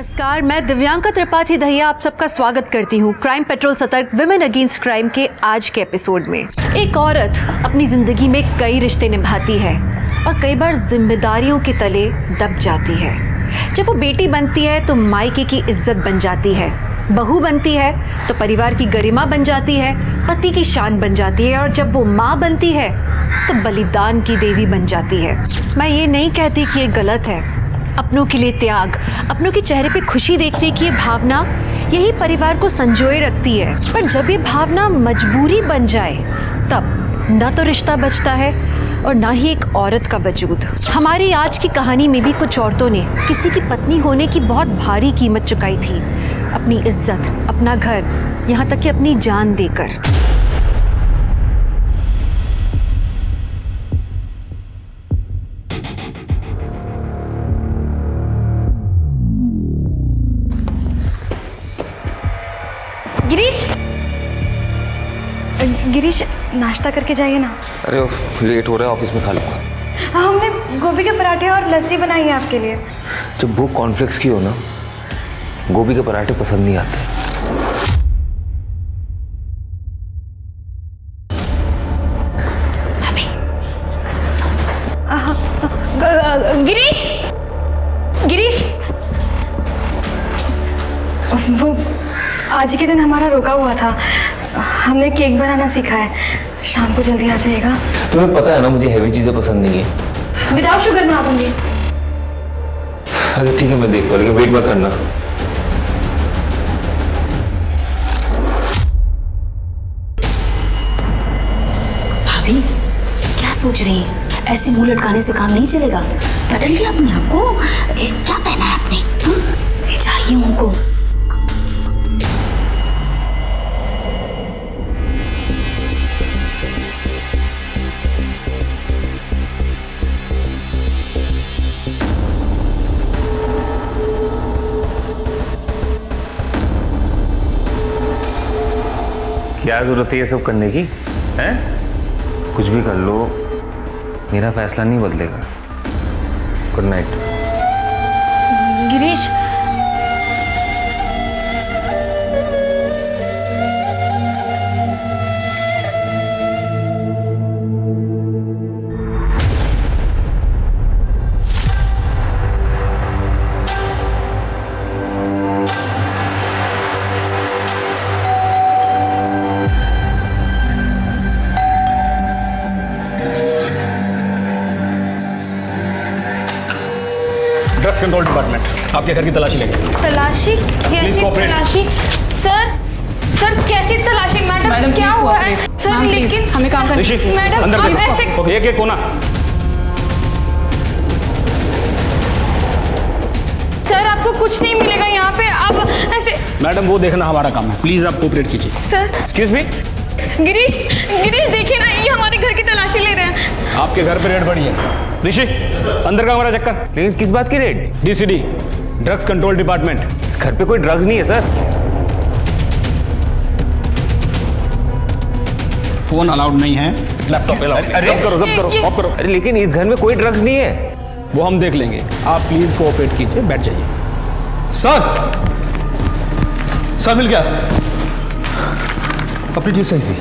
नमस्कार, मैं दिव्यांका त्रिपाठी दहिया आप सबका स्वागत करती हूँ क्राइम पेट्रोल सतर्क विमेन अगेंस्ट क्राइम के आज के एपिसोड में। एक औरत अपनी जिंदगी में कई रिश्ते निभाती है और कई बार जिम्मेदारियों के तले दब जाती है। जब वो बेटी बनती है तो मायके की इज्जत बन जाती है, बहू बनती है तो परिवार की गरिमा बन जाती है, पति की शान बन जाती है, और जब वो माँ बनती है तो बलिदान की देवी बन जाती है। मैं ये नहीं कहती कि ये गलत है। अपनों के लिए त्याग, अपनों के चेहरे पे खुशी देखने की ये भावना यही परिवार को संजोए रखती है। पर जब ये भावना मजबूरी बन जाए तब न तो रिश्ता बचता है और ना ही एक औरत का वजूद। हमारी आज की कहानी में भी कुछ औरतों ने किसी की पत्नी होने की बहुत भारी कीमत चुकाई थी, अपनी इज्जत, अपना घर, यहाँ तक कि अपनी जान देकर। गिरीश, नाश्ता करके जाइए ना। अरे लेट हो रहा है, ऑफिस में खा लूँगा। हमने गोभी के पराठे और लस्सी बनाई है आपके लिए। जब भूख कॉर्नफ्लेक्स की हो ना, गोभी के पराठे पसंद नहीं आते। गिरीश, गिरीश, वो आज के दिन हमारा रुका हुआ था। हमने केक बनाना सीखा है, शाम को जल्दी आ जाएगा। तुम्हें पता है ना मुझे हैवी चीजें पसंद नहीं है। विदाउट शुगर बना दूंगी। अरे ठीक है, मैं देख पा लेकिन वेट मत करना। भाभी क्या सोच रही हैं? ऐसे मुंह लटकाने से काम नहीं चलेगा। बदलिए अपने आप को। क्या पहना है आपने? ले जाइए उनको। क्या जरूरत है ये सब करने की? हैं? कुछ भी कर लो, मेरा फैसला नहीं बदलेगा। Good night. Girish, drugs control department आपके घर की तलाशी लेंगे। तलाशी? कैसी तलाशी? सर कैसी तलाशी? मैडम क्या हुआ है? सर लेकिन हमें काम करना। मैडम अंदर आप ऐसे एक कोना। सर आपको कुछ नहीं मिलेगा यहाँ पे, आप ऐसे। मैडम वो देखना हमारा काम है, प्लीज आप कोऑपरेट कीजिए। Sir excuse me. गिरीश, देखिए ना, ये हमारे घर की तलाशी ले रहे हैं। आपके घर पे रेड पड़ी है। ऋषि, अंदर का हमारा चक्कर। लेकिन किस बात की रेड? डीसीडी, drugs control department. इस घर पे कोई ड्रग्स नहीं है सर। फोन अलाउड नहीं है, लैपटॉप अलाउड। अरे ऑफ करो। अरे लेकिन इस घर में कोई ड्रग्स नहीं है। वो हम देख लेंगे, आप प्लीज कोऑपरेट कीजिए, बैठ जाइए। सर मिल गया। अपनी चीज सही थी।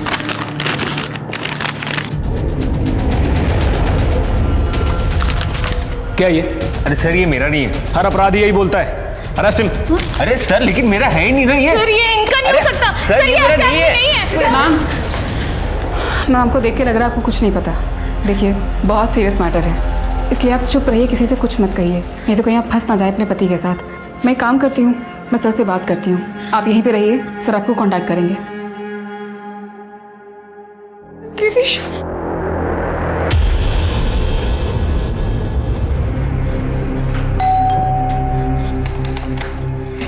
क्या ये? अरे सर ये मेरा नहीं है। हर अपराधी यही बोलता है, अरेस्ट हिम। अरे सर लेकिन मेरा है ही नहीं ना ये। सर ये इनका नहीं हो सकता। सर ये मेरा नहीं है। मैम आपको देख के लग रहा है आपको कुछ नहीं पता। देखिए बहुत सीरियस मैटर है, इसलिए आप चुप रहिए, किसी से कुछ मत कहिए, नहीं तो कहीं आप फंस ना जाए अपने पति के साथ। मैं काम करती हूँ, मैं सर से बात करती हूँ, आप यहीं पे रहिए, सर आपको कांटेक्ट करेंगे। गिरीश,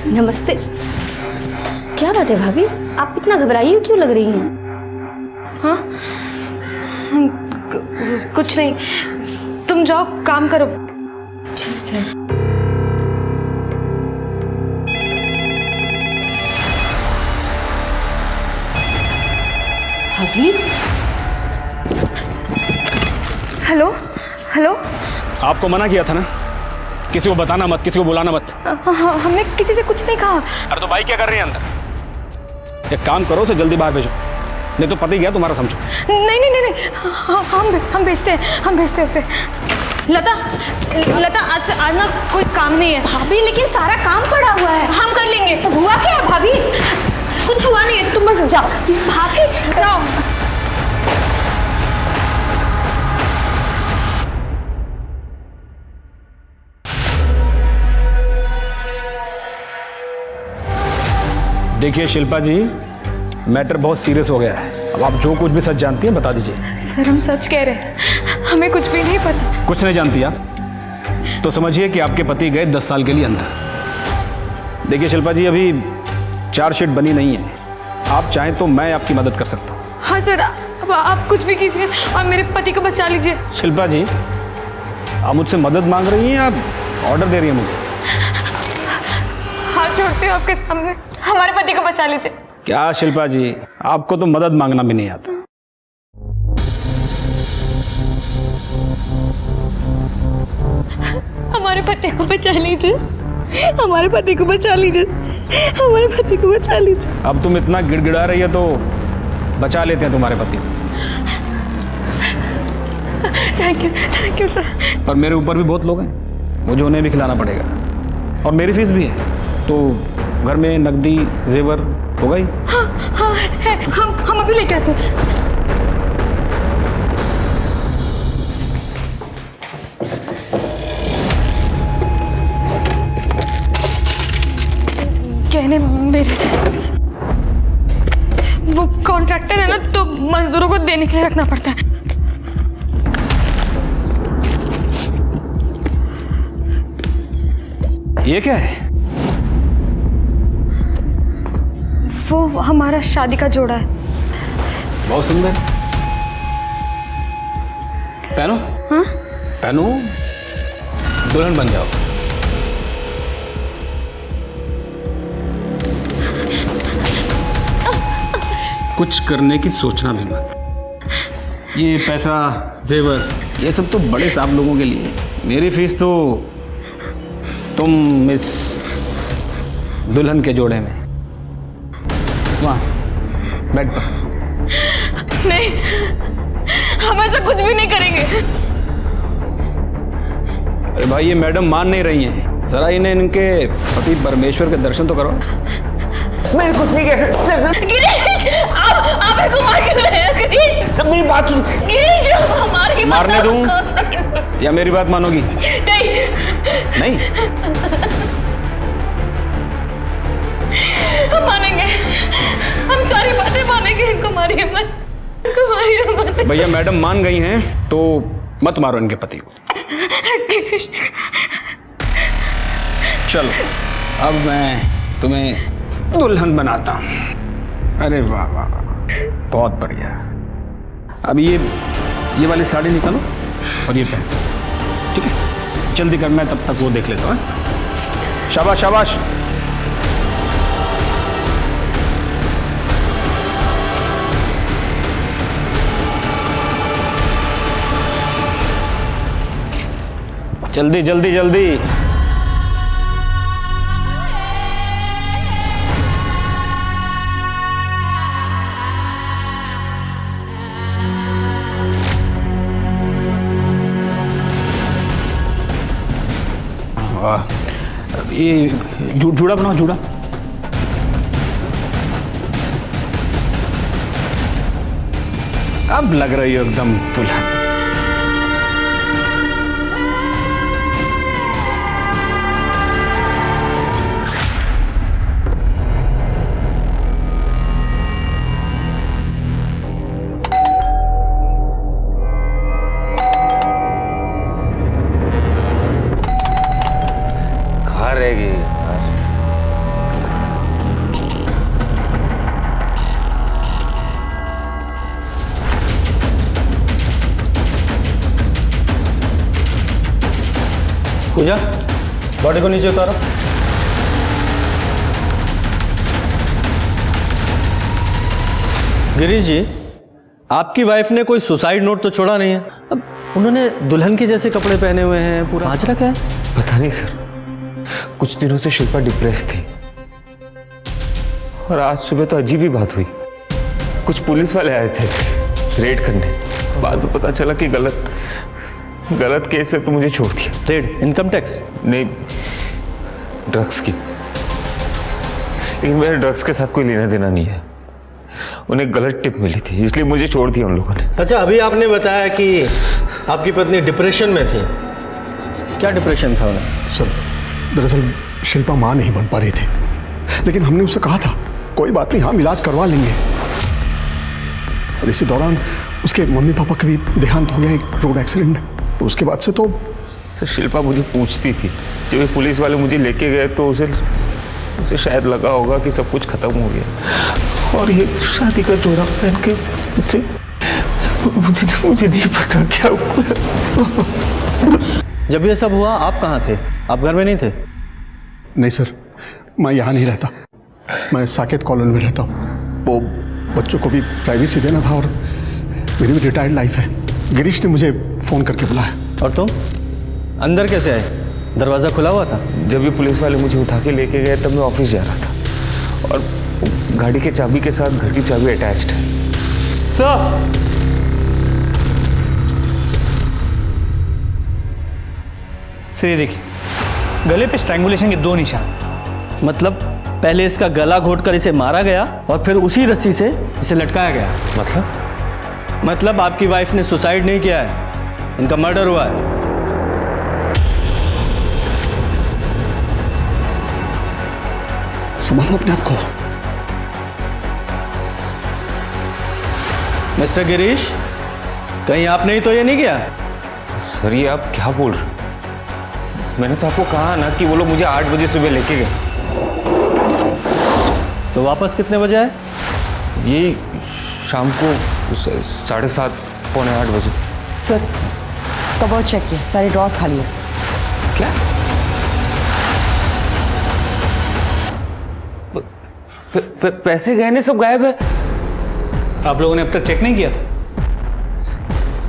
नमस्ते। क्या बात है भाभी, आप इतना घबराई क्यों लग रही हैं? हाँ कुछ नहीं, तुम जाओ काम करो। ठीक है। भाभी, हेलो हेलो। आपको मना किया था ना, किसी को बताना मत, किसी को बुलाना मत। हमने किसी से कुछ नहीं कहा। अरे तो भाई क्या कर रही है अंदर? एक काम करो, उसे जल्दी बाहर भेजो, नहीं तो पति गया तुम्हारा समझो। नहीं नहीं नहीं नहीं, हम भेजते हैं उसे। लता आज ना कोई काम नहीं है भाभी, लेकिन सारा काम पड़ा हुआ है। हम कर लेंगे। तो हुआ क्या है भाभी? कुछ हुआ नहीं है, तुम बस जाओ। भाभी जाओ। देखिए शिल्पा जी, मैटर बहुत सीरियस हो गया है। अब आप जो कुछ भी सच जानती हैं बता दीजिए। सर हम सच कह रहे हैं, हमें कुछ भी नहीं पता। कुछ नहीं जानती आप तो समझिए कि आपके पति गए 10 साल के लिए अंदर। देखिए शिल्पा जी, अभी चार्जशीट बनी नहीं है। आप चाहें तो मैं आपकी मदद कर सकता हूँ। हाँ सर, अब आप कुछ भी कीजिए और मेरे पति को बचा लीजिए। शिल्पा जी, आप मुझसे मदद मांग रही हैं या ऑर्डर दे रही हैं मुझे? हाथ जोड़ते हो आपके सामने, हमारे पति को बचा लीजिए। क्या शिल्पा जी, आपको तो मदद मांगना भी नहीं आता। हमारे पति को बचा लीजिए, हमारे पति को बचा लीजिए, हमारे पति को बचा लीजिए। अब तुम इतना गिड़गिड़ा रही है तो बचा लेते हैं तुम्हारे पति को। Thank you sir. पर मेरे ऊपर भी बहुत लोग हैं, मुझे उन्हें भी खिलाना पड़ेगा और मेरी फीस भी है। तो घर में नकदी जेवर होगा ही। हाँ है, हम अभी लेके आते हैं। कहने मेरे वो कॉन्ट्रैक्टर है ना, तो मजदूरों को देने के लिए रखना पड़ता है। ये क्या है? वो हमारा शादी का जोड़ा है। बहुत सुंदर। पहनो। हाँ? पहनो, दुल्हन बन जाओ। कुछ करने की सोचना भी मत। ये पैसा जेवर ये सब तो बड़े साहब लोगों के लिए। मेरी फीस तो तुम इस दुल्हन के जोड़े में वहाँ बेड पर। नहीं, हम ऐसा कुछ भी नहीं करेंगे। अरे भाई, ये मैडम मान नहीं रही हैं। जरा इन्हें इनके पति परमेश्वर के दर्शन तो करो। मैं कुछ नहीं कह सकता। गिरीश, आप मेरे को मार क्यों रहे हैं? गिरीश, सब मेरी बात सुन। गिरीश, हमारी मारने दूं या मेरी बात मानोगी? नहीं। हम मानेंगे, हम सारी बातें मानेंगे। इनको मारिए मत। भैया, मैडम मान गई हैं तो मत मारो इनके पति को। गिरीश, चलो, अब मैं तुम्हें दुल्हन बनाता हूँ। अरे वाह वाह वाह, बहुत बढ़िया। अब ये वाली साड़ी निकालो और ये पहन, ठीक है? जल्दी कर, मैं तब तक वो देख लेता हूँ। शाबाश शाबाश। जल्दी जल्दी जल्दी। वाह, ये जूड़ा बनाओ, जूड़ा। अब लग रही हो एकदम दुल्हन। कहाँ रहेगी यार? पूजा, बॉडी को नीचे उतारो। गिरीश जी, आपकी वाइफ ने कोई सुसाइड नोट तो छोड़ा नहीं है। अब उन्होंने दुल्हन के जैसे कपड़े पहने हुए हैं, पूरा माजरा क्या है? पता नहीं सर, कुछ दिनों से शिल्पा डिप्रेस थी और आज सुबह तो अजीब ही बात हुई। कुछ पुलिस वाले आए थे रेड करने, बाद में पता चला कि गलत केस है तो मुझे छोड़ दिया। Red income tax? नहीं, ड्रग्स की। लेकिन मेरे ड्रग्स के साथ कोई लेना देना नहीं है। उन्हें गलत टिप मिली थी इसलिए मुझे छोड़ दिया उन लोगों ने। अच्छा, अभी आपने बताया कि आपकी पत्नी डिप्रेशन में थी। क्या डिप्रेशन था उन्हें? सर, दरअसल शिल्पा माँ नहीं बन पा रही थी, लेकिन हमने उससे कहा था कोई बात नहीं, हम इलाज करवा लेंगे। और इसी दौरान उसके मम्मी पापा का भी देहांत हो गया एक रोड एक्सीडेंट में। तो उसके बाद से तो सर शिल्पा मुझे पूछती थी, जब ये पुलिस वाले मुझे लेके गए तो उसे शायद लगा होगा कि सब कुछ खत्म हो गया और ये शादी का जोड़ा पहन के मुझे नहीं पता क्या हुआ। जब ये सब हुआ आप कहाँ थे? आप घर में नहीं थे? नहीं सर, मैं यहाँ नहीं रहता, मैं साकेत कॉलोनी में रहता हूँ। वो बच्चों को भी प्राइवेसी देना था और मेरी भी रिटायर्ड लाइफ है। गिरीश ने मुझे फ़ोन करके बुलाया। और तुम अंदर कैसे आए? दरवाज़ा खुला हुआ था? जब भी पुलिस वाले मुझे उठा के लेके गए तब मैं ऑफिस जा रहा था और गाड़ी के चाबी के साथ घर की चाबी अटैच्ड है। सर ये देखिए, गले पे स्ट्रैंगुलेशन के 2 निशान। मतलब पहले इसका गला घोटकर इसे मारा गया और फिर उसी रस्सी से इसे लटकाया गया। मतलब आपकी वाइफ ने सुसाइड नहीं किया है, इनका मर्डर हुआ है। संभालो अपने आप को। मिस्टर गिरीश, कहीं आपने ही तो ये नहीं किया? सर ये आप क्या बोल रहे हो? मैंने तो आपको कहा ना कि वो लोग मुझे 8 बजे सुबह लेके गए। तो वापस कितने बजे आए? ये शाम को 7:30 पौने 8 बजे। सर कबर्ड चेक किया, सारे ड्रॉर्स खाली है। क्या? पैसे गहने सब गायब है। आप लोगों ने अब तक चेक नहीं किया था?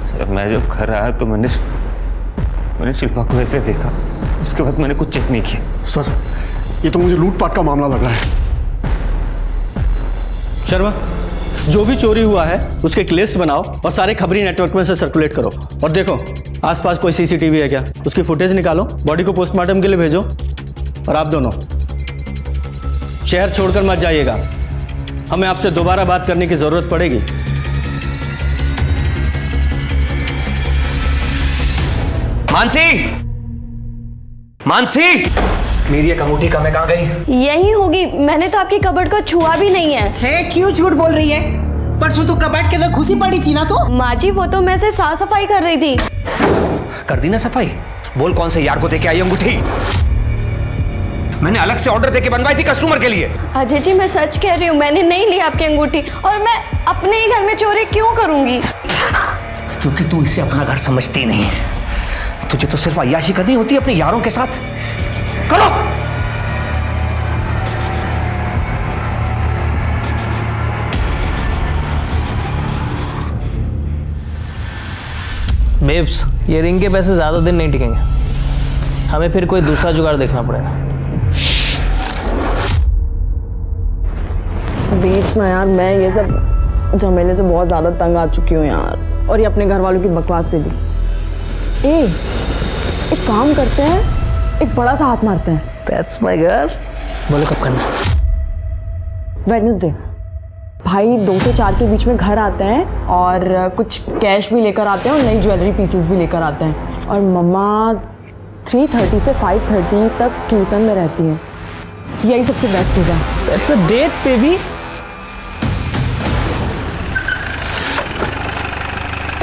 सर मैं जब घर आया तो मैंने शिल्पा को ऐसे देखा, उसके बाद मैंने कुछ चेक नहीं किया। सर ये तो मुझे लूटपाट का मामला लग रहा है। शर्मा, जो भी चोरी हुआ है उसके एक लिस्ट बनाओ और सारे खबरी नेटवर्क में से सर्कुलेट करो। और देखो आसपास कोई सीसीटीवी है क्या, उसकी फुटेज निकालो, बॉडी को पोस्टमार्टम के लिए भेजो। और आप दोनों शहर छोड़कर मत जाइएगा, हमें आपसे दोबारा बात करने की जरूरत पड़ेगी। मानसी, मेरी एक अंगूठी कहाँ गई? यही होगी, मैंने तो आपकी कबर्ड को छुआ भी नहीं है। क्यों झूठ बोल रही है? परसों तो कबर्ड के अंदर घुसी पड़ी थी ना। तो माँ जी वो तो मैं सिर्फ साफ सफाई कर रही थी। कर दी ना सफाई? बोल कौन से यार को देके आई अंगूठी? मैंने अलग से ऑर्डर देके बनवाई थी कस्टमर के लिए। अजय जी मैं सच कह रही हूँ, मैंने नहीं ली आपकी अंगूठी और मैं अपने ही घर में चोरी क्यों करूंगी? क्योंकि तू इसे अपना घर समझती नहीं है। तुझे तो सिर्फ अय्याशी करनी होती है अपने यारों के साथ। करो। बेब्स, ये रिंग के पैसे ज़्यादा दिन नहीं टिकेंगे, हमें फिर कोई दूसरा जुगाड़ देखना पड़ेगा। बेब्स ना यार, मैं ये सब झमेले से बहुत ज़्यादा तंग आ चुकी हूँ यार, और ये अपने घर वालों की बकवास से भी। एक काम करते हैं, एक बड़ा सा हाथ मारते हैं। That's my girl। बोलो कब करना? वेडनेसडे। भाई 2 से 4 के बीच में घर आते हैं और कुछ कैश भी लेकर आते हैं और नई ज्वेलरी पीसेस भी लेकर आते हैं। और मम्मा 3:30 से 5:30 तक कीर्तन में रहती है। यही सबसे बेस्ट होगा। That's a date, baby।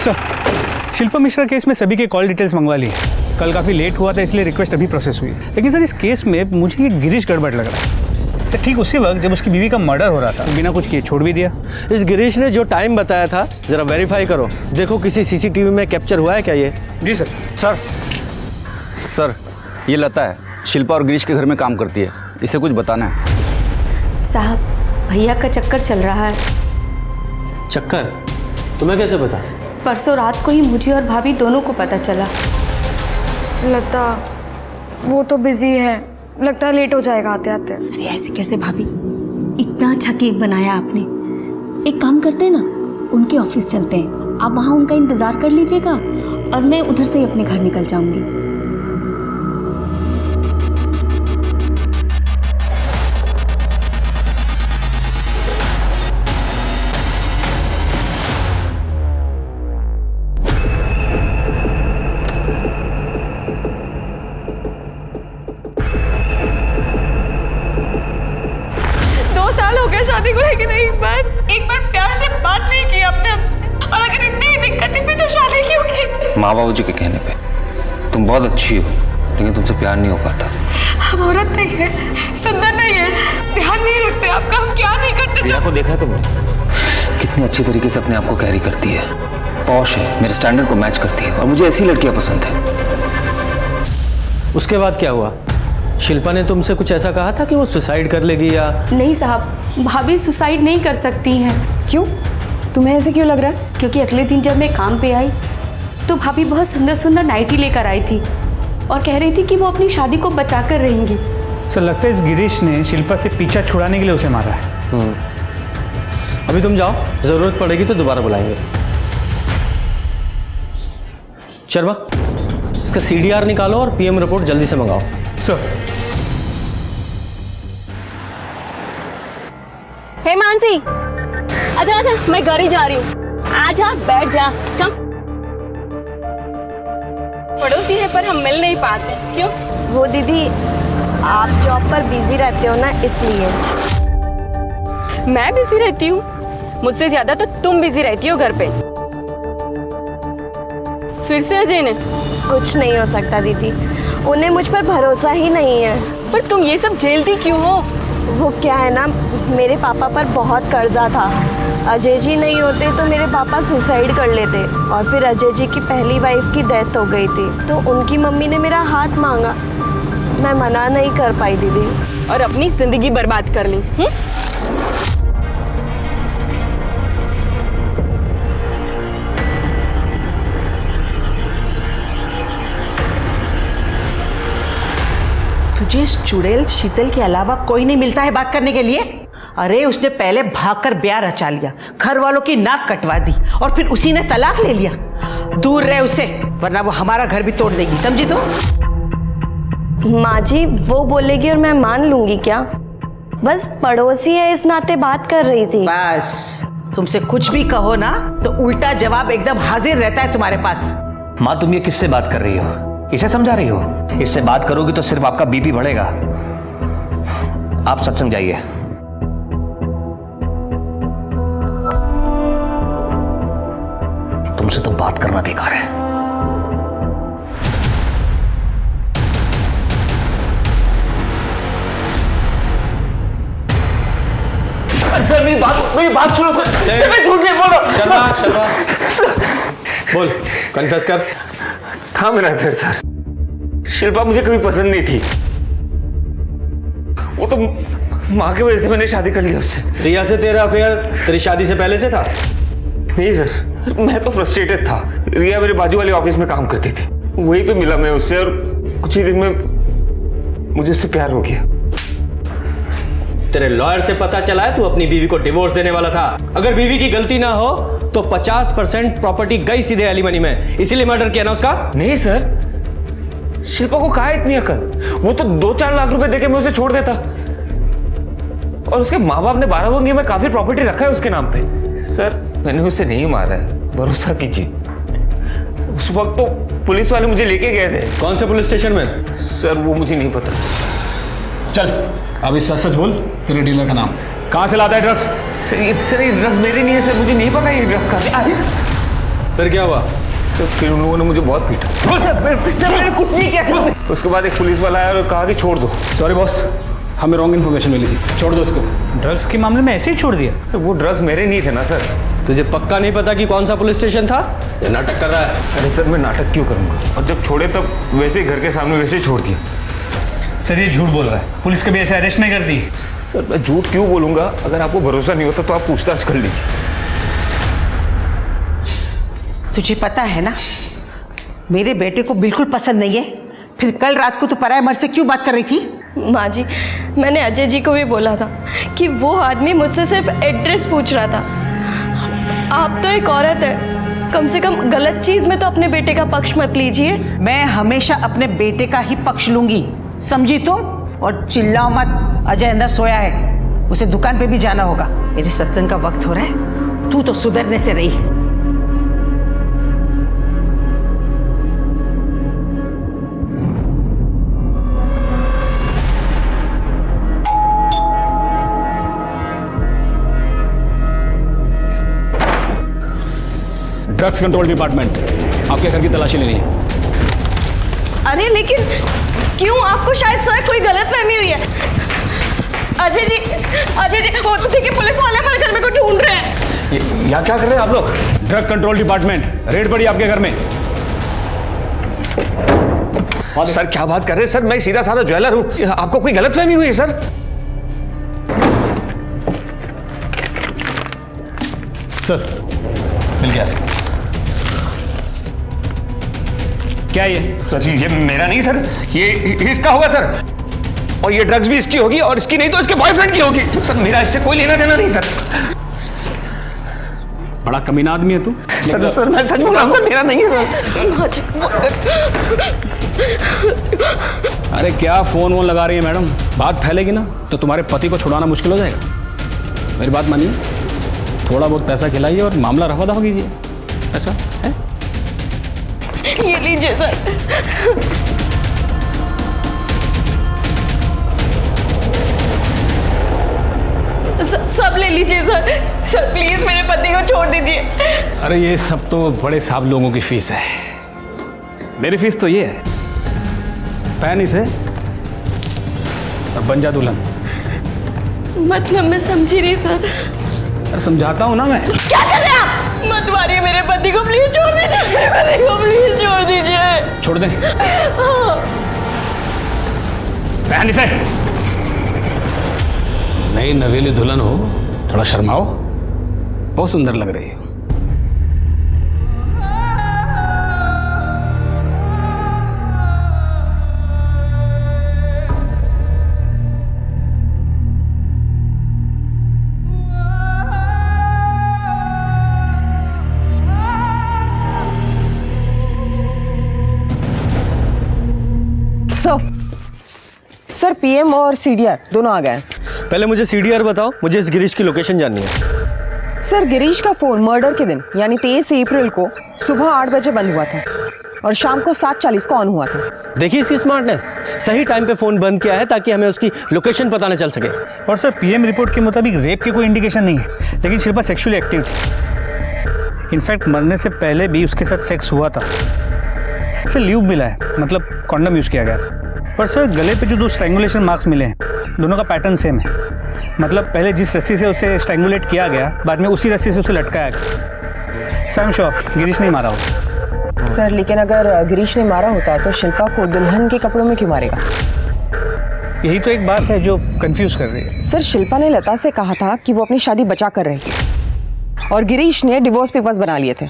Sir, Shilpa Mishra case में सभी के कॉल डिटेल्स मंगवा ली। कल काफ़ी लेट हुआ था इसलिए रिक्वेस्ट अभी प्रोसेस हुई। लेकिन सर इस केस में मुझे ये गिरीश गड़बड़ लग रहा है। तो ठीक उसी वक्त जब उसकी बीवी का मर्डर हो रहा था बिना कुछ किए छोड़ भी दिया। इस गिरीश ने जो टाइम बताया था जरा वेरीफाई करो, देखो किसी सीसीटीवी में कैप्चर हुआ है क्या ये? जी सर। सर ये लता है, शिल्पा और गिरीश के घर में काम करती है, इसे कुछ बताना है। साहब भैया का चक्कर चल रहा है। चक्कर? तुम्हें कैसे पता? परसों रात को ही मुझे और भाभी दोनों को पता चला। लगता वो तो बिजी है, लगता है लेट हो जाएगा आते आते। अरे ऐसे कैसे भाभी, इतना अच्छा केक बनाया आपने। एक काम करते हैं ना, उनके ऑफिस चलते हैं, आप वहाँ उनका इंतज़ार कर लीजिएगा और मैं उधर से ही अपने घर निकल जाऊंगी। शादी को लेकर एक बार प्यार से बात नहीं की आपने हमसे, और अगर इतनी ही दिक्कत है फिर तो शादी क्यों की? माँ बाबू जी के कहने पे तुम बहुत अच्छी हो, लेकिन तुमसे प्यार नहीं हो पाता। हम औरत नहीं है, सुंदर नहीं है, ध्यान नहीं रखते आपका, हम क्या नहीं करते। रिया को देखा है तुमने? कितनी अच्छी तरीके से अपने आप को कैरी करती है, पॉश है, मेरे स्टैंडर्ड को मैच करती है, और मुझे ऐसी लड़कियां पसंद है। उसके बाद क्या हुआ? शिल्पा ने तुमसे कुछ ऐसा कहा था कि वो सुसाइड कर लेगी या? नहीं साहब, भाभी सुसाइड नहीं कर सकती हैं। क्यों? तुम्हें ऐसे क्यों लग रहा है? क्योंकि अगले दिन जब मैं काम पे आई तो भाभी बहुत सुंदर सुंदर नाइटी लेकर आई थी और कह रही थी कि वो अपनी शादी को बचा कर रहेंगी। सर लगता है इस गिरीश ने शिल्पा से पीछा छुड़ाने के लिए उसे मारा है। अभी तुम जाओ, जरूरत पड़ेगी तो दोबारा बुलाएंगे। शर्मा, इसका CDR निकालो और PM रिपोर्ट जल्दी से मंगाओ। सर। हे मानसी, आजा आजा, मैं घर ही जा रही हूँ। आजा, बैठ जा, कम। पड़ोसी है पर हम मिल नहीं पाते, क्यों? वो दीदी, आप जॉब पर बिजी रहते हो ना, इसलिए। मैं बिजी रहती हूँ? मुझसे ज्यादा तो तुम बिजी रहती हो घर पे। फिर से अजय ने? कुछ नहीं हो सकता दीदी, उन्हें मुझ पर भरोसा ही नहीं है। पर तुम ये सब झेलती क्यों हो? वो क्या है ना, मेरे पापा पर बहुत कर्जा था। अजय जी नहीं होते तो मेरे पापा सुसाइड कर लेते, और फिर अजय जी की पहली वाइफ की डेथ हो गई थी, तो उनकी मम्मी ने मेरा हाथ मांगा, मैं मना नहीं कर पाई दीदी। और अपनी जिंदगी बर्बाद कर ली। तुझे इस चुड़ैल शीतल के अलावा कोई नहीं मिलता है बात करने के लिए? अरे उसने पहले भागकर ब्याह रचा लिया, घर वालों की नाक कटवा दी, और फिर उसी ने तलाक ले लिया। दूर रहे उससे, वरना वो हमारा घर भी तोड़ देगी, समझी तो? माँ जी, वो बोलेगी और मैं मान लूंगी क्या? बस पड़ोसी है इस नाते बात कर रही थी। बस तुमसे कुछ भी कहो ना तो उल्टा जवाब एकदम हाजिर रहता है तुम्हारे पास। माँ, तुम ये किससे बात कर रही हो? इसे समझा रही हो? इससे बात करोगी तो सिर्फ आपका BP बढ़ेगा। आप सत्संग जाइए। तुमसे तो बात करना बेकार है। सर मेरी बात सुनो सर, मैं झूठ नहीं बोल रहा। शर्मा, बोल, कन्फेस कर। था मेरा अफेयर सर, शिल्पा मुझे कभी पसंद नहीं थी, वो तो माँ की वजह से मैंने शादी कर लिया उससे। रिया से तेरा अफेयर तेरी शादी से पहले से था? नहीं सर, मैं तो फ्रस्ट्रेटेड था। रिया मेरे बाजू वाले ऑफिस में काम करती थी, वहीं पे मिला मैं उससे, और कुछ ही दिन में मुझे उससे प्यार हो गया। तेरे लॉयर से पता चला है तू अपनी बीवी को डिवोर्स देने वाला था। अगर बीवी की गलती ना हो तो 50% प्रॉपर्टी गई सीधे एलिमनी में, इसीलिए मर्डर किया ना उसका? नहीं सर, शिल्पा को कहा इतनी अकल, वो तो 2-4 लाख रुपए देके मैं उसे छोड़ देता, और उसके माँ बाप ने 12 बंगी में काफी प्रॉपर्टी रखा है उसके नाम पे। सर मैंने उसे नहीं मारा है, भरोसा कीजिए। उस वक्त तो पुलिस वाले मुझे लेके गए थे। कौन से पुलिस स्टेशन में? सर वो मुझे नहीं पता। चल अभी सच सच बोल, तेरे डीलर का नाम, कहाँ से लाता है ड्रग्स? सर ये ड्रग्स मेरे नहीं है सर, मुझे नहीं पता ये ड्रग्स कहाँ से। फिर क्या हुआ? तो फिर उन लोगों ने मुझे बहुत पीटा। सर मैंने कुछ नहीं किया। उसके बाद एक पुलिस वाला आया और कहा कि छोड़ दो। सॉरी बॉस, हमें रॉन्ग इन्फॉर्मेशन मिली थी, छोड़ दो उसको। ड्रग्स के मामले में ऐसे ही छोड़ दिया? तो वो ड्रग्स मेरे नहीं थे ना सर। तुझे पक्का नहीं पता कि कौन सा पुलिस स्टेशन था? ये नाटक कर रहा है। अरे सर मैं नाटक क्यों करूँगा, और जब छोड़े तब वैसे ही घर के सामने वैसे ही छोड़ दिया। सर ये झूठ बोल रहा है, पुलिस कभी ऐसे अरेस्ट नहीं करती। सर मैं झूठ क्यों बोलूँगा? अगर आपको भरोसा नहीं होता तो आप पूछताछ कर लीजिए। तुझे पता है ना, मेरे बेटे को बिल्कुल पसंद नहीं है। फिर कल रात को तू पराये मर्द से क्यों बात कर रही थी? माँ जी, मैंने अजय जी को भी बोला था कि वो आदमी मुझसे सिर्फ एड्रेस पूछ रहा था। आप तो एक औरत है, कम से कम गलत चीज में तो अपने बेटे का पक्ष मत लीजिए। मैं हमेशा अपने बेटे का ही पक्ष लूंगी, समझी तुम? और चिल्लाओ मत, अजय अंदर सोया है, उसे दुकान पे भी जाना होगा। मेरे सत्संग का वक्त हो रहा है, तू तो सुधरने से रही। ड्रग्स कंट्रोल डिपार्टमेंट, आपके घर की तलाशी लेनी है। अरे लेकिन क्यों? आपको शायद सर कोई गलतफहमी हुई है। अजय जी वो तो देखिए पुलिस वाले हमारे घर में को ढूंढ रहे हैं। यहाँ क्या कर रहे हैं आप लोग? ड्रग कंट्रोल डिपार्टमेंट, रेड पड़ी आपके घर में। सर क्या बात कर रहे हैं सर? मैं सीधा साधा ज्वेलर हूँ, आपको कोई गलतफहमी हुई है सर? सर मिल गया। क्या ये? सर ये मेरा नहीं सर, ये इसका होगा सर। और ये ड्रग्स भी इसकी होगी, और इसकी नहीं तो इसके बॉयफ्रेंड की होगी। सर मेरा इससे कोई लेना देना नहीं सर। बड़ा कमीना आदमी है तू। सर मैं सच बोल रहा हूँ सर, मेरा नहीं है सर। अरे क्या फोन वोन लगा रही है मैडम? बात फैलेगी ना तो तुम्हारे पति को छुड़ाना मुश्किल हो जाएगा। मेरी बात मानिए, थोड़ा बहुत पैसा खिलाइए और मामला रफा दफा कीजिए। ऐसा है? ये लीजिए सर। सब ले लीजिए सर। सर प्लीज मेरे पति को छोड़ दीजिए। अरे ये सब तो बड़े साहब लोगों की फीस है, मेरी फीस तो ये है, पहन इसे और बन जा दुल्हन। मतलब मैं समझी नहीं सर। अरे समझाता हूँ ना मैं। क्या कर रहे हैं आप? मत मारिए मेरे पति को, प्लीज छोड़ दीजिए मेरे पति को, प्लीज छोड़ दीजिए। छोड़ दे। पहन इसे। नई नवेली दुल्हन हो, थोड़ा शर्माओ, बहुत सुंदर लग रही है। सर पीएम और सीडीआर दोनों आ गए हैं। पहले मुझे सीडीआर बताओ, मुझे इस गिरीश की लोकेशन जाननी है। सर गिरीश का फोन मर्डर के दिन यानी 23 अप्रैल को सुबह 8 बजे बंद हुआ था और शाम को 7:40 को ऑन हुआ था। देखिए इसकी स्मार्टनेस, सही टाइम पे फोन बंद किया है ताकि हमें उसकी लोकेशन पता न चल सके। और सर पीएम रिपोर्ट के मुताबिक रेप की कोई इंडिकेशन नहीं है, लेकिन शिल्पा सेक्सुअली एक्टिव थी। इनफैक्ट मरने से पहले भी उसके साथ सेक्स हुआ था। इसे ल्यूब मिला है, मतलब कॉन्डम यूज किया गया। पर सर गले पे जो 2 स्ट्रैंगुलेशन मार्क्स मिले हैं, दोनों का पैटर्न सेम है। मतलब पहले जिस रस्सी से उसे स्ट्रैंगुलेट किया गया, बाद में उसी रस्सी से उसे लटकाया गया। Sir I am sure Girish नहीं मारा हो। सर लेकिन अगर गिरीश ने मारा होता तो शिल्पा को दुल्हन के कपड़ों में क्यों मारेगा? यही तो एक बात है जो कंफ्यूज कर रही है। सर शिल्पा ने लता से कहा था कि वो अपनी शादी बचा कर रही थी और गिरीश ने डिवोर्स पेपर्स बना लिए थे।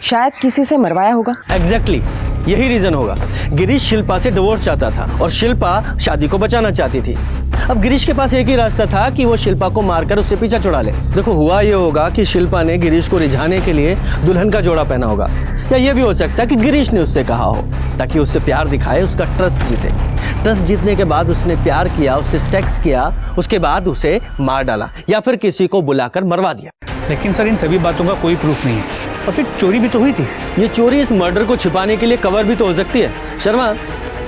शायद किसी से मरवाया होगा। एग्जैक्टली यही रीजन होगा। गिरीश शिल्पा से डिवोर्स चाहता था और शिल्पा शादी को बचाना चाहती थी। अब गिरीश के पास एक ही रास्ता था कि वो शिल्पा को मारकर उससे पीछा छुड़ा ले। देखो हुआ ये होगा कि शिल्पा ने गिरीश को रिझाने के लिए दुल्हन का जोड़ा पहना होगा, या ये भी हो सकता है कि गिरीश ने उससे कहा हो ताकि उससे प्यार दिखाए, उसका ट्रस्ट जीते। ट्रस्ट जीतने के बाद उसने प्यार किया, उससे सेक्स किया, उसके बाद उसे मार डाला या फिर किसी को बुलाकर मरवा दिया। लेकिन सर इन सभी बातों का कोई प्रूफ नहीं है, और फिर चोरी भी तो हुई थी। ये चोरी इस मर्डर को छिपाने के लिए कवर भी तो हो सकती है। शर्मा,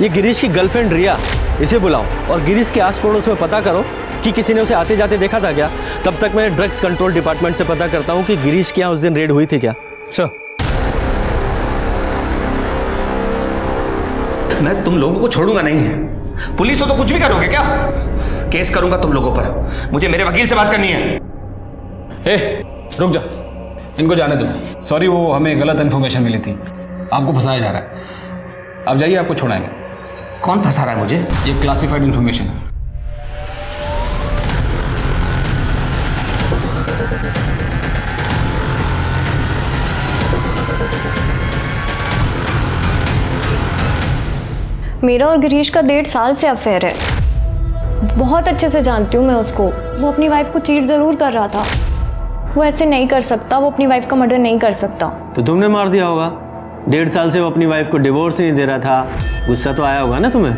ये गिरीश की गर्लफ्रेंड रिया, इसे बुलाओ और गिरीश के आस पड़ोस में पता करो कि किसी ने उसे आते जाते देखा था क्या। तब तक मैं ड्रग्स कंट्रोल डिपार्टमेंट से पता करता हूँ कि गिरीश के यहाँ उस दिन रेड हुई थी क्या। सर मैं तुम लोगों को छोड़ूंगा नहीं। पुलिस हो तो कुछ भी करोगे क्या? केस करूंगा तुम लोगों पर। मुझे मेरे वकील से बात करनी है। ए, रुक जा, इनको जाने दो। सॉरी, वो हमें गलत इन्फॉर्मेशन मिली थी, आपको फंसाया जा रहा है। आप जाइए, आपको छोड़ाएंगे। कौन फंसा रहा है मुझे? ये क्लासिफाइड इन्फॉर्मेशन है। मेरा और गिरीश का 1.5 साल से अफेयर है। बहुत अच्छे से जानती हूँ मैं उसको। वो अपनी वाइफ को चीट ज़रूर कर रहा था। वो ऐसे नहीं कर सकता, वो अपनी वाइफ का मर्डर नहीं कर सकता। तो तुमने मार दिया होगा। 1.5 साल से वो अपनी वाइफ को डिवोर्स नहीं दे रहा था, गुस्सा तो आया होगा ना तुम्हें?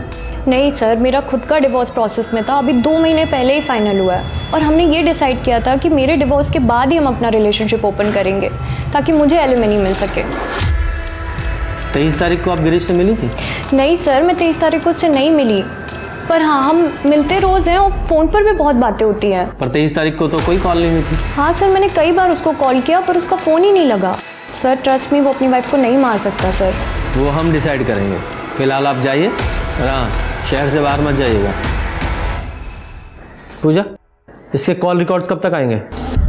नहीं सर, मेरा खुद का डिवोर्स प्रोसेस में था, अभी 2 महीने पहले ही फाइनल हुआ है। और हमने ये डिसाइड किया था कि मेरे डिवोर्स के बाद ही हम अपना रिलेशनशिप ओपन करेंगे ताकि मुझे एलिमनी मिल सके। 23 तारीख को आप गिरीश से मिली थी? नहीं सर, मैं 23 तारीख को उससे नहीं मिली, पर हाँ हम मिलते रोज़ हैं और फ़ोन पर भी बहुत बातें होती हैं। पर 23 तारीख को तो कोई कॉल नहीं हुई थी। हाँ सर, मैंने कई बार उसको कॉल किया पर उसका फ़ोन ही नहीं लगा। सर ट्रस्ट मी, वो अपनी वाइफ को नहीं मार सकता सर। वो हम डिसाइड करेंगे। फिलहाल आप जाइए और हाँ, शहर से बाहर मत जाइएगा। पूजा, इसके कॉल रिकॉर्ड्स कब तक आएंगे?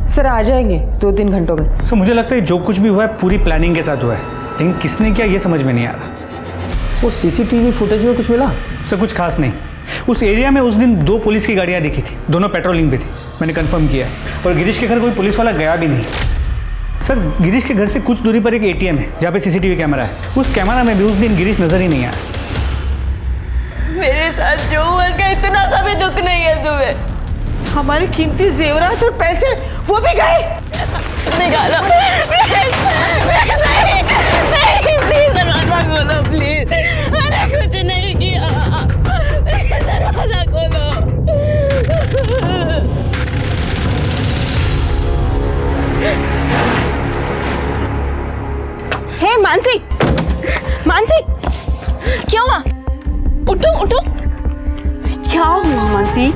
सर आ जाएंगे 2-3 घंटों में। सर मुझे लगता है जो कुछ भी हुआ है पूरी प्लानिंग के साथ हुआ है, लेकिन किसने किया ये समझ में नहीं आ रहा। वो सीसीटीवी फुटेज में कुछ मिला? सर कुछ खास नहीं। उस एरिया में उस दिन 2 पुलिस की गाड़ियाँ दिखी थी, दोनों पेट्रोलिंग पे थी, मैंने कंफर्म किया। और गिरीश के घर कोई पुलिस वाला गया भी नहीं। सर गिरीश के घर से कुछ दूरी पर एक ATM है जहाँ पे CCTV कैमरा है। उस कैमरा में भी उस दिन गिरीश नजर ही नहीं आया। मेरे साथ जो हुआ इसका इतना सा भी दुख नहीं है तुम्हें? हमारे कीमती जेवरात और पैसे वो भी गए। निकालो। नहीं, प्लीज दरवाजा खोलो प्लीज। मैंने कुछ नहीं किया, दरवाजा खोलो। हे मानसी, मानसी क्या हुआ? उठो उठो। क्या हुआ मानसी?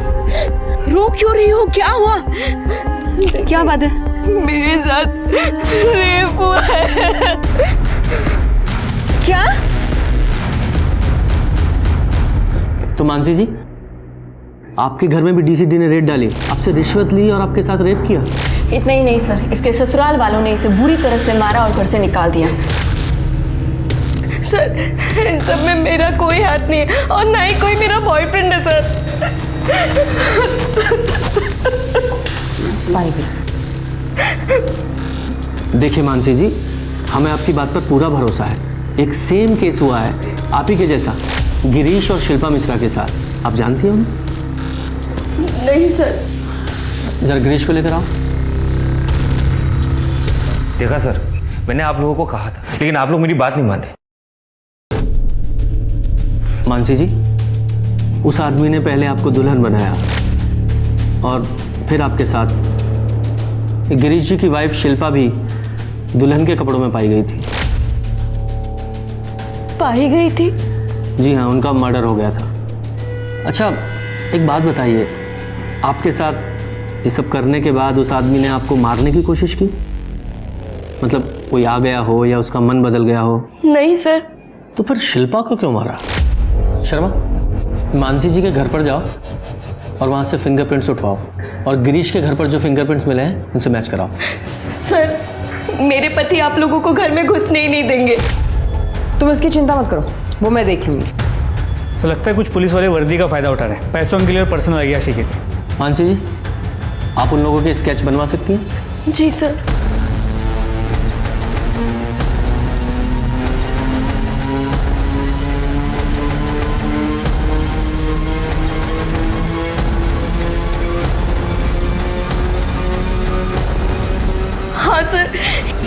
रो क्यों रही हो? क्या हुआ? क्या बात है? मेरे साथ रेप हुआ है। क्या? तो मानसी जी, आपके घर में भी DCD ने रेड डाली, आपसे रिश्वत ली और आपके साथ रेप किया? इतना ही नहीं सर, इसके ससुराल वालों ने इसे बुरी तरह से मारा और घर से निकाल दिया। सर इन सब में मेरा कोई हाथ नहीं है और ना ही कोई मेरा बॉयफ्रेंड है सर। देखिए मानसी जी, हमें आपकी बात पर पूरा भरोसा है। एक सेम केस हुआ है आप ही के जैसा, गिरीश और शिल्पा मिश्रा के साथ। आप जानती हो उन्हें? नहीं सर। जरा गिरीश को लेकर आओ। देखा सर, मैंने आप लोगों को कहा था, लेकिन आप लोग मेरी बात नहीं माने। मानसी जी, उस आदमी ने पहले आपको दुल्हन बनाया और फिर आपके साथ गिरीश जी की वाइफ शिल्पा भी दुल्हन के कपड़ों में पाई गई थी। पाई गई थी? जी हाँ, उनका मर्डर हो गया था। अच्छा एक बात बताइए, आपके साथ ये सब करने के बाद उस आदमी ने आपको मारने की कोशिश की? मतलब कोई आ गया हो या उसका मन बदल गया हो? नहीं सर। तो फिर शिल्पा को क्यों मारा? शर्मा, मानसी जी के घर पर जाओ और वहाँ से फिंगरप्रिंट्स उठवाओ और गिरीश के घर पर जो फिंगरप्रिंट्स मिले हैं उनसे मैच कराओ। सर मेरे पति आप लोगों को घर में घुसने ही नहीं देंगे। तुम इसकी चिंता मत करो, वो मैं देख लूंगी। तो लगता है कुछ पुलिस वाले वर्दी का फायदा उठा रहे हैं पैसों के लिए और पर्सनल अय्याशी के लिए। मानसी जी, आप उन लोगों के स्केच बनवा सकती हैं? जी सर। हाँ सर,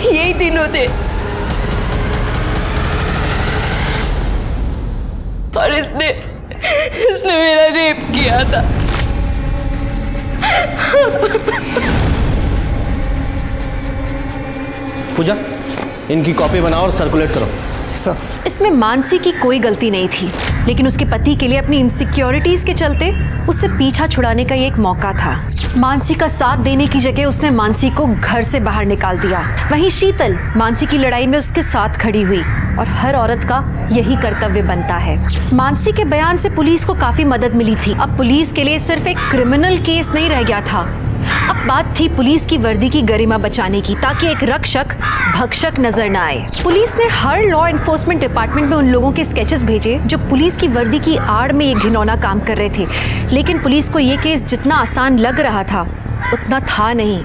यही दिन होते और इसने मेरा रेप किया था। पूजा, इनकी कॉपी बनाओ और सर्कुलेट करो। सर, इसमें मानसी की कोई गलती नहीं थी, लेकिन उसके पति के लिए अपनी इनसिक्योरिटीज के चलते उससे पीछा छुड़ाने का ये एक मौका था। मानसी का साथ देने की जगह उसने मानसी को घर से बाहर निकाल दिया। वहीं शीतल मानसी की लड़ाई में उसके साथ खड़ी हुई और हर औरत का यही कर्तव्य बनता है। मानसी के बयान से पुलिस को काफी मदद मिली थी। अब पुलिस के लिए सिर्फ एक क्रिमिनल केस नहीं रह गया था, अब बात थी पुलिस की वर्दी की गरिमा बचाने की, ताकि एक रक्षक भक्षक नजर न आए। पुलिस ने हर लॉ एनफोर्समेंट डिपार्टमेंट में उन लोगों के स्केचेस भेजे जो पुलिस की वर्दी की आड़ में ये घिनौना काम कर रहे थे, लेकिन पुलिस को ये केस जितना आसान लग रहा था उतना था नहीं।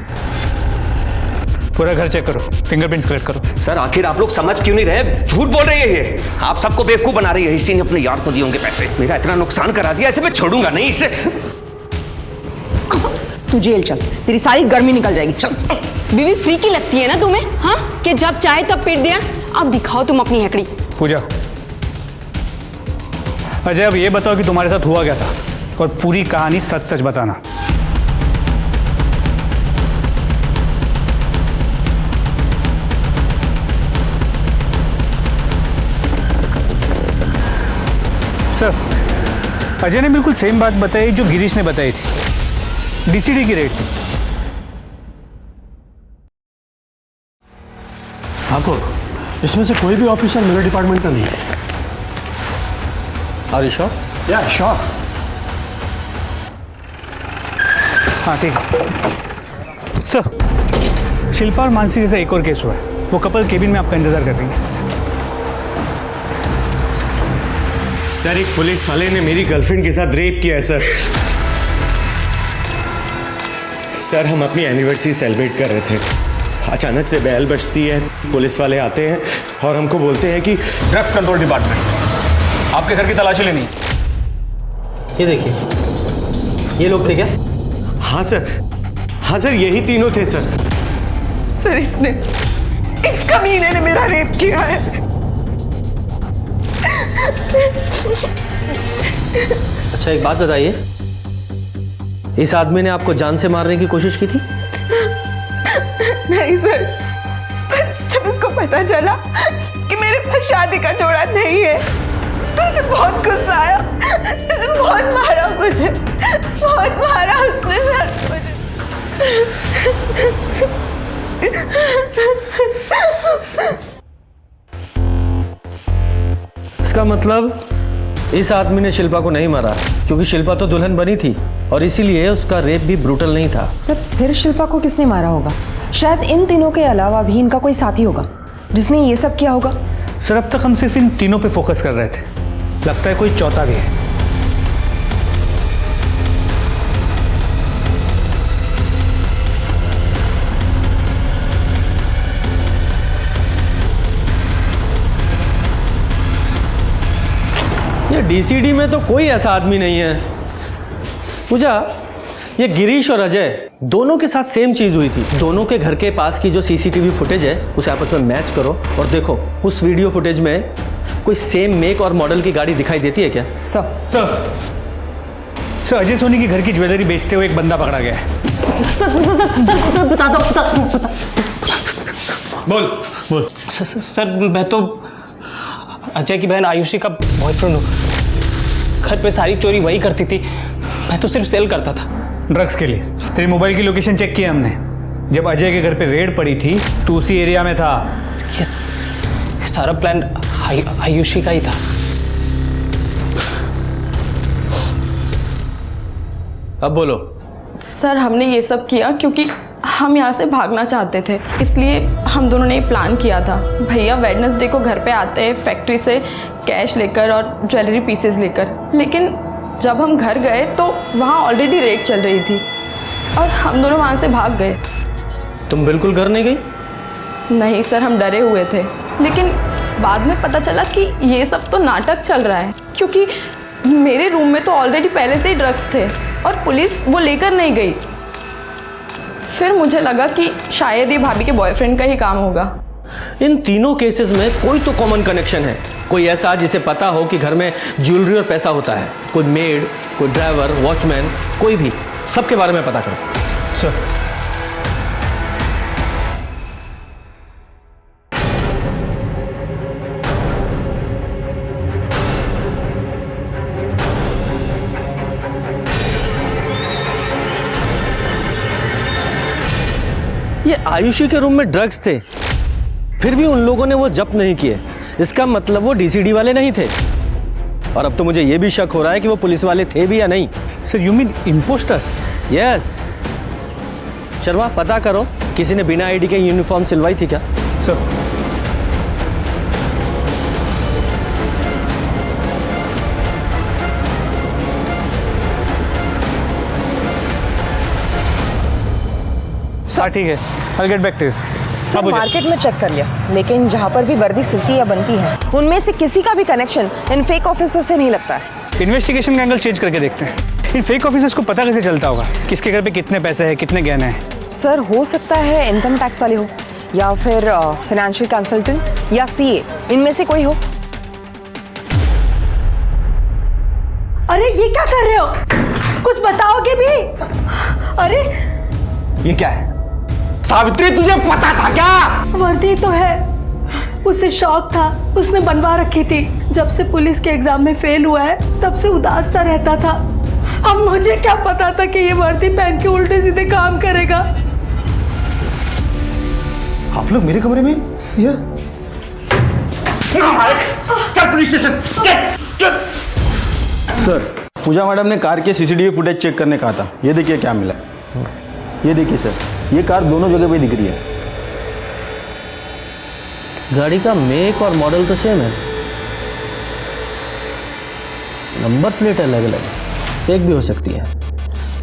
पूरा घर चेक करो, फिंगरप्रिंट्स कलेक्ट करो। सर आखिर आप लोग समझ क्यों नहीं रहे? झूठ बोल रही है ये। आप सबको बेवकूफ बना रही है। इसी ने अपने यार को दिए होंगे पैसे। मेरा इतना नुकसान करा दिया, ऐसे मैं छोड़ूंगा नहीं इसे। तू जेल चल, तेरी सारी गर्मी निकल जाएगी। चल। बीवी फ्री की लगती है ना तुम्हें? हाँ, कि जब चाहे तब पीट दिया। अब दिखाओ तुम अपनी हैकड़ी। पूजा, अजय अब ये बताओ कि तुम्हारे साथ हुआ क्या था और पूरी कहानी सच सच बताना। सर, अजय ने बिल्कुल सेम बात बताई जो गिरीश ने बताई थी। डीसीडी की रेट थी। ठाकुर, इसमें से कोई भी ऑफिसर मेरे डिपार्टमेंट का नहीं है। Are you sure? Yeah sure. हाँ ठीक है। सर, शिल्पा और मानसी जैसा एक और केस हुआ है। वो कपल केबिन में आपका इंतजार कर रही है। सर, एक पुलिस वाले ने मेरी गर्लफ्रेंड के साथ रेप किया है सर। सर, हम अपनी एनिवर्सरी सेलिब्रेट कर रहे थे। अचानक से बेल बजती है, पुलिस वाले आते हैं और हमको बोलते हैं कि ड्रग्स कंट्रोल डिपार्टमेंट, आपके घर की तलाशी लेनी। ये देखिए, ये लोग थे क्या? हाँ सर, हाँ सर, यही तीनों थे सर। सर, इस कमीने ने मेरा रेप किया है। अच्छा एक बात बताइए, इस आदमी ने आपको जान से मारने की कोशिश की थी? नहीं सर, पर जब उसको पता चला कि मेरे पास शादी का जोड़ा नहीं है तो उसे बहुत गुस्सा आया। उसने बहुत मारा मुझे, बहुत मारा उसने सर मुझे। इसका मतलब इस आदमी ने शिल्पा को नहीं मारा क्योंकि शिल्पा तो दुल्हन बनी थी और इसीलिए उसका रेप भी ब्रूटल नहीं था। सर, फिर शिल्पा को किसने मारा होगा? शायद इन तीनों के अलावा भी इनका कोई साथी होगा जिसने ये सब किया होगा। सर, अब तक हम सिर्फ इन तीनों पे फोकस कर रहे थे, लगता है कोई चौथा भी है। ये डीसीडी में तो कोई ऐसा आदमी नहीं है। पूजा, ये गिरीश और अजय दोनों के साथ सेम चीज हुई थी। दोनों के घर के पास की जो सीसीटीवी फुटेज है उसे आपस में मैच करो और देखो उस वीडियो फुटेज में कोई सेम मेक और मॉडल की गाड़ी दिखाई देती है क्या? सर, अजय सोनी की घर की ज्वेलरी बेचते हुए एक बंदा पकड़ा गया है। सर, बता दो। बोल। सर, मैं तो अजय की बहन आयुषी का बॉयफ्रेंड हूँ। घर पे सारी चोरी वही करती थी, मैं तो सिर्फ सेल करता था। ड्रग्स के लिए तेरी मोबाइल की लोकेशन चेक किया हमने। जब अजय के घर पे रेड पड़ी थी तो उसी एरिया में था। यस, सारा प्लान आयुषी का ही था। अब बोलो। सर, हमने ये सब किया क्योंकि हम यहाँ से भागना चाहते थे, इसलिए हम दोनों ने प्लान किया था। भैया वेडनेसडे को घर पे आते हैं फैक्ट्री से कैश लेकर और ज्वेलरी पीसेस लेकर, लेकिन जब हम घर गए तो वहाँ ऑलरेडी रेड चल रही थी और हम दोनों वहाँ से भाग गए। तुम बिल्कुल घर नहीं गई? नहीं सर, हम डरे हुए थे, लेकिन बाद में पता चला कि ये सब तो नाटक चल रहा है, क्योंकि मेरे रूम में तो ऑलरेडी पहले से ही ड्रग्स थे और पुलिस वो लेकर नहीं गई। फिर मुझे लगा कि शायद ये भाभी के बॉयफ्रेंड का ही काम होगा। इन तीनों केसेस में कोई तो कॉमन कनेक्शन है। कोई ऐसा जिसे पता हो कि घर में ज्वेलरी और पैसा होता है। कोई मेड, कोई ड्राइवर, वॉचमैन, कोई भी, सबके बारे में पता करो। सर, ये आयुषी के रूम में ड्रग्स थे, फिर भी उन लोगों ने वो जब्त नहीं किए। इसका मतलब वो डीसीडी वाले नहीं थे। और अब तो मुझे ये भी शक हो रहा है कि वो पुलिस वाले थे भी या नहीं। Sir, you mean impostors? Yes. Sharma, पता करो किसी ने बिना आईडी के यूनिफॉर्म सिलवाई थी क्या? सर, ठीक है, I'll get back to you. हाँ, मुझे- मार्केट में चेक कर लिया, लेकिन जहाँ पर भी वर्दी सिलती या बनती है उनमें से किसी का भी कनेक्शन इन फेक ऑफिसर से नहीं लगता है। इन्वेस्टिगेशन का एंगल चेंज करके देखते हैं। इन फेक ऑफिसर्स को पता कैसे चलता होगा किसके घर पे कितने पैसे हैं, कितने गहने हैं? सर हो सकता है इनकम टैक्स वाले हो, या फिर फाइनेंशियल कंसल्टेंट या सीए, इनमें से कोई हो। अरे ये क्या कर रहे हो? कुछ बताओगे भी? अरे ये क्या है? सावित्री तुझे पता था क्या? वर्दी तो है, उसे शौक था, उसने बनवा रखी थी। जब से पुलिस के एग्जाम में फेल हुआ है तब से उदास सा रहता था। अब मुझे क्या पता था कि ये वर्दी पहन के उल्टे सीधे काम करेगा। आप लोग मेरे कमरे में ये चल पुलिस स्टेशन चल। सर, पूजा मैडम ने कार के सीसीटीवी फुटेज चेक करने कहा था। ये देखिए क्या मिला। ये देखिए सर, ये कार दोनों जगह पे दिख रही है। गाड़ी का मेक और मॉडल तो सेम है, नंबर प्लेट अलग अलग है, फेक भी हो सकती है।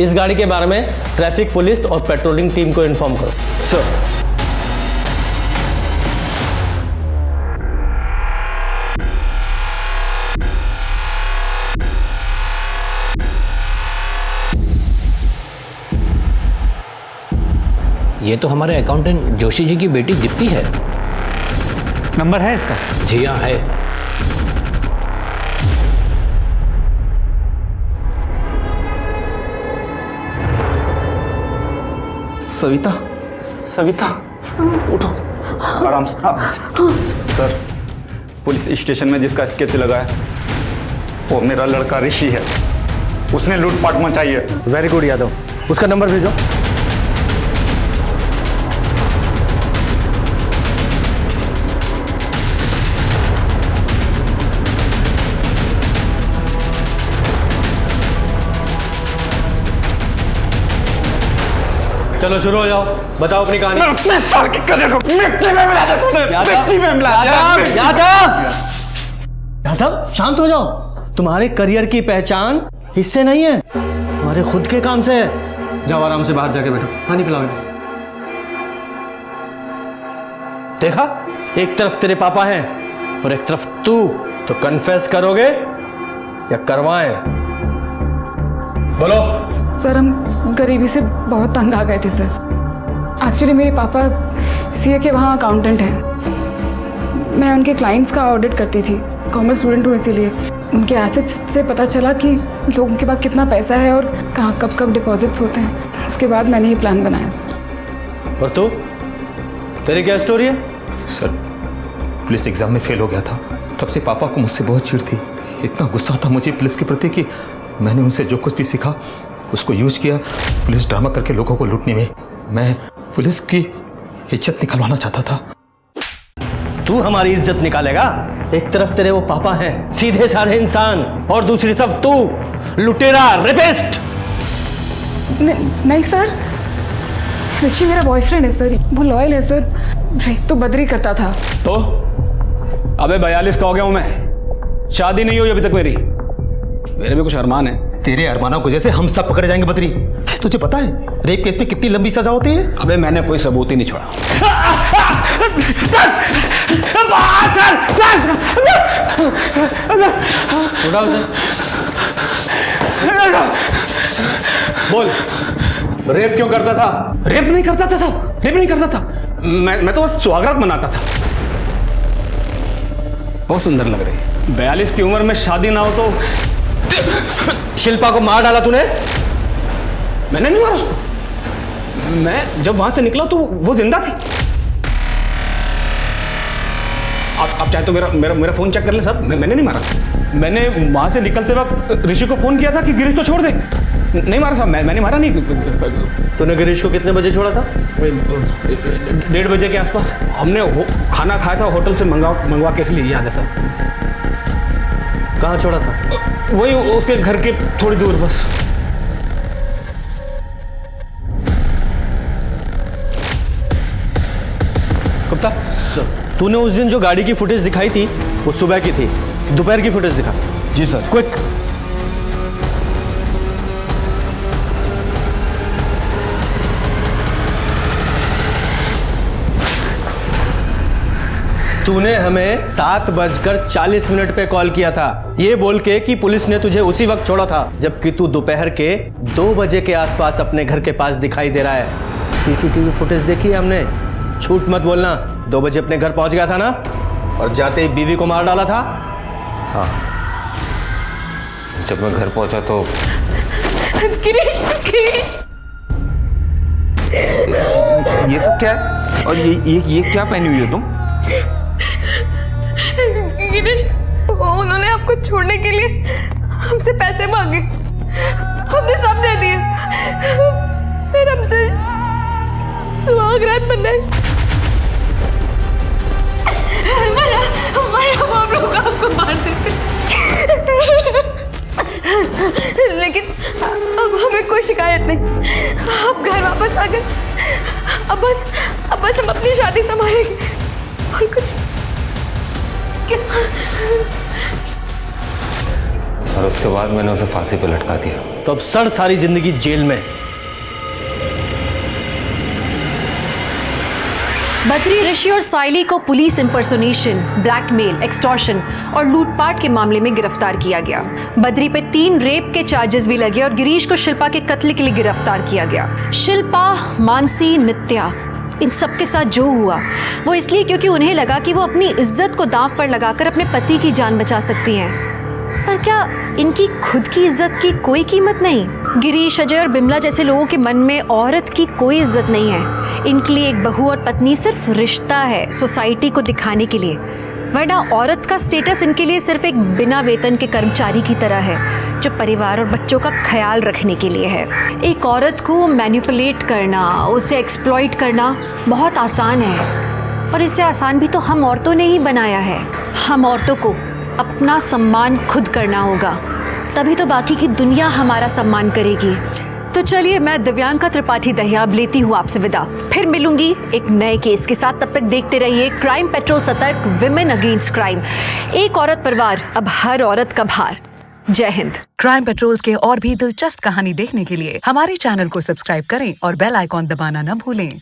इस गाड़ी के बारे में ट्रैफिक पुलिस और पेट्रोलिंग टीम को इन्फॉर्म करो। सर। ये तो हमारे अकाउंटेंट जोशी जी की बेटी दीप्ति है। नंबर है इसका? जी हाँ है। सविता, सविता उठो, आराम से आराम से। सर, पुलिस स्टेशन में जिसका स्केच लगा है वो मेरा लड़का ऋषि है। उसने लूटपाट मचाई है। वेरी गुड यादव, उसका नंबर भेजो। चलो शुरू हो जाओ, बताओ अपनी कहानी। 30 साल की करियर को मिट्टी में मिला दे तूने, मिट्टी में मिला दे। यादव, शांत हो जाओ। तुम्हारे करियर की पहचान इससे नहीं है, तुम्हारे खुद के काम से है। जाओ आराम से बाहर जाके बैठो, पानी पिलाओ। देखा, एक तरफ तेरे पापा हैं और एक तरफ तू। तो कन्फेस करोगे या करवाएं? बोलो। सर, हम गरीबी से बहुत तंग आ गए थे सर। एक्चुअली मेरे पापा सीए के वहाँ अकाउंटेंट हैं। मैं उनके क्लाइंट्स का ऑडिट करती थी, कॉमर्स स्टूडेंट हूँ, इसीलिए उनके एसेट्स से पता चला कि लोगों के पास कितना पैसा है और कहाँ कब कब डिपॉजिट्स होते हैं। उसके बाद मैंने ये प्लान बनाया सर। और तू, तेरी क्या स्टोरी है? सर, पुलिस एग्जाम में फेल हो गया था, तब से पापा को मुझसे बहुत चिढ़ थी। इतना गुस्सा था मुझे पुलिस के प्रति कि मैंने उनसे जो कुछ भी सीखा उसको यूज किया पुलिस ड्रामा करके लोगों को लूटने में। मैं पुलिस की इज्जत निकलवाना चाहता था। तू हमारी इज्जत निकालेगा? एक तरफ तेरे वो पापा हैं, सीधे साधे इंसान, और दूसरी तरफ तू, लुटेरा, रेपिस्ट। नहीं सर, ऋषि मेरा बॉयफ्रेंड है सर, वो लॉयल है सर। रेप तो बद्री करता था। तो अबे 42 का हो गया हूं मैं, शादी नहीं हुई अभी तक मेरी। मेरे भी कुछ अरमान है। तेरे अरमानों की वजह से हम सब पकड़े जाएंगे बद्री। तुझे पता है रेप केस में कितनी लंबी सजा होती है? अबे मैंने कोई सबूत ही नहीं छोड़ा। उठाओ सर। बोल, रेप क्यों करता था? रेप नहीं करता था साहब, रेप नहीं करता था। मैं तो बस सुहागरात मनाता था। बहुत सुंदर लग रही है। 42 की उम्र में शादी ना हो तो। शिल्पा को मार डाला तूने? मैंने नहीं मारा उसको। मैं जब वहां से निकला तो वो जिंदा थी। आप चाहे तो मेरा फोन चेक कर ले साहब, मैंने नहीं मारा। मैंने वहां से निकलते वक्त ऋषि को फोन किया था कि गिरीश को छोड़ दे। नहीं मारा साहब, मैंने मारा नहीं। तूने गिरीश को कितने बजे छोड़ा था? 1:30 बजे के आसपास। हमने खाना खाया था होटल से मंगवा के, इसलिए याद है सर। कहाँ छोड़ा था? वही उसके घर के थोड़ी दूर बस। गुप्ता सर, तूने उस दिन जो गाड़ी की फुटेज दिखाई थी वो सुबह की थी, दोपहर की फुटेज दिखा। जी सर। क्विक। तूने हमें 7:40 पे कॉल किया था, ये बोल के कि पुलिस ने तुझे उसी वक्त छोड़ा था जबकि तू दोपहर के 2 बजे के आसपास अपने घर के पास दिखाई दे रहा है। सीसीटीवी फुटेज देखी है हमने, झूठ मत बोलना। 2 बजे अपने घर पहुंच गया था ना, और जाते ही बीवी को मार डाला था। हाँ, जब मैं घर पहुंचा तो ये सब क्या है? और ये क्या पहनी हुई हो तुम? गिरीश, उन्होंने आपको छोड़ने के लिए हमसे पैसे मांगे, हमने सब दे दिए, फिर हमसे सुहागरात बनाई। हम आप लोग आपको मार देते, लेकिन अब हमें कोई शिकायत नहीं। आप घर वापस आ गए। अब बस हम अपनी शादी संभालेंगे और कुछ क्या। और उसके बाद मैंने उसे फांसी पे लटका दिया। तो अब सर सारी जिंदगी जेल में। बद्री, ऋषि और साइली को पुलिस इंपर्सोनेशन, ब्लैकमेल, एक्सटॉर्शन और लूटपाट के मामले में गिरफ्तार किया गया। बद्री पे 3 रेप के चार्जेस भी लगे और गिरीश को शिल्पा के कत्ल के लिए गिरफ्तार किया गया। शिल्पा, मानसी, नित्या, इन सब के साथ जो हुआ वो इसलिए क्योंकि उन्हें लगा कि वो अपनी इज्जत को दांव पर लगाकर अपने पति की जान बचा सकती हैं। पर क्या इनकी खुद की इज्जत की कोई कीमत नहीं? गिरीश, अजय और बिमला जैसे लोगों के मन में औरत की कोई इज्जत नहीं है। इनके लिए एक बहू और पत्नी सिर्फ रिश्ता है, सोसाइटी को दिखाने के लिए, वरना औरत का स्टेटस इनके लिए सिर्फ एक बिना वेतन के कर्मचारी की तरह है जो परिवार और बच्चों का ख्याल रखने के लिए है। एक औरत को मैनिपुलेट करना, उसे एक्सप्लॉइट करना बहुत आसान है, और इससे आसान भी तो हम औरतों ने ही बनाया है। हम औरतों को अपना सम्मान खुद करना होगा, तभी तो बाकी की दुनिया हमारा सम्मान करेगी। तो चलिए, मैं दिव्यांका त्रिपाठी दहियाब लेती हूँ आपसे विदा। फिर मिलूंगी एक नए केस के साथ। तब तक देखते रहिए क्राइम पेट्रोल सतर्क, विमेन अगेंस्ट क्राइम। एक औरत परिवार, अब हर औरत का भार। जय हिंद। क्राइम पेट्रोल के और भी दिलचस्प कहानी देखने के लिए हमारे चैनल को सब्सक्राइब करें और बेल आइकॉन दबाना न भूलें।